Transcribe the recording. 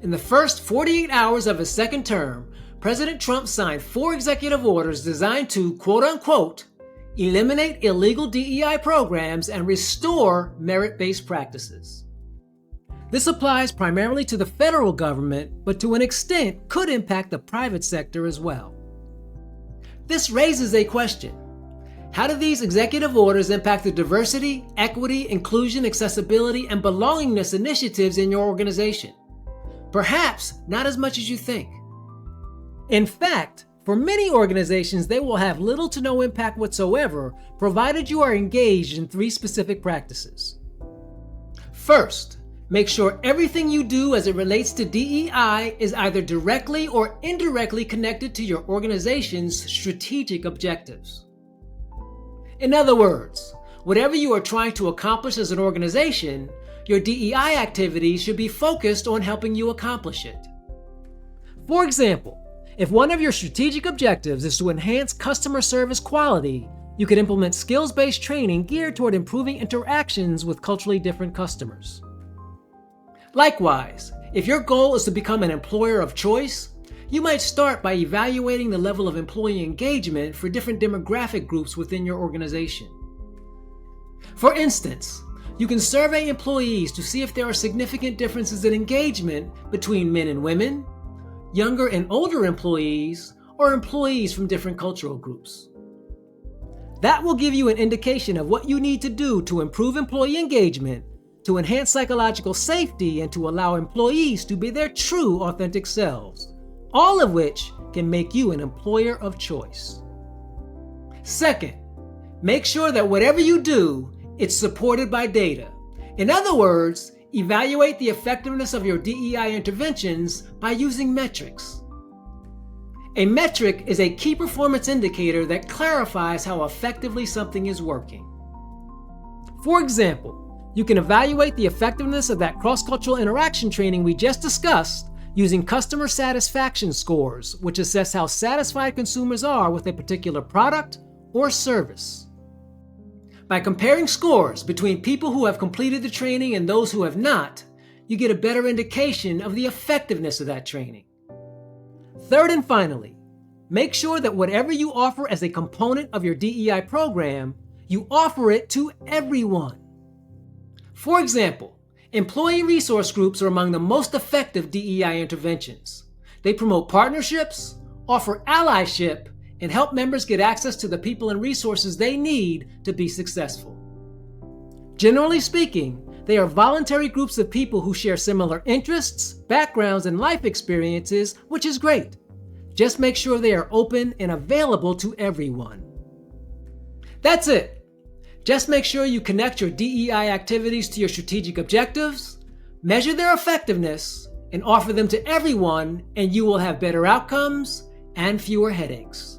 In the first 48 hours of his second term, President Trump signed 4 executive orders designed to, quote-unquote, eliminate illegal DEI programs and restore merit-based practices. This applies primarily to the federal government, but to an extent could impact the private sector as well. This raises a question. How do these executive orders impact the diversity, equity, inclusion, accessibility, and belongingness initiatives in your organization? Perhaps not as much as you think. In fact, for many organizations, they will have little to no impact whatsoever, provided you are engaged in 3 specific practices. First, make sure everything you do as it relates to DEI is either directly or indirectly connected to your organization's strategic objectives. In other words, whatever you are trying to accomplish as an organization, your DEI activities should be focused on helping you accomplish it. For example, if one of your strategic objectives is to enhance customer service quality, you could implement skills-based training geared toward improving interactions with culturally different customers. Likewise, if your goal is to become an employer of choice, you might start by evaluating the level of employee engagement for different demographic groups within your organization. For instance, you can survey employees to see if there are significant differences in engagement between men and women, younger and older employees, or employees from different cultural groups. That will give you an indication of what you need to do to improve employee engagement, to enhance psychological safety, and to allow employees to be their true, authentic selves, all of which can make you an employer of choice. Second, make sure that whatever you do, it's supported by data. In other words, evaluate the effectiveness of your DEI interventions by using metrics. A metric is a key performance indicator that clarifies how effectively something is working. For example, you can evaluate the effectiveness of that cross-cultural interaction training we just discussed using customer satisfaction scores, which assess how satisfied consumers are with a particular product or service. By comparing scores between people who have completed the training and those who have not, you get a better indication of the effectiveness of that training. Third and finally, make sure that whatever you offer as a component of your DEI program, you offer it to everyone. For example, employee resource groups are among the most effective DEI interventions. They promote partnerships, offer allyship, and help members get access to the people and resources they need to be successful. Generally speaking, they are voluntary groups of people who share similar interests, backgrounds, and life experiences, which is great. Just make sure they are open and available to everyone. That's it. Just make sure you connect your DEI activities to your strategic objectives, measure their effectiveness, and offer them to everyone, and you will have better outcomes and fewer headaches.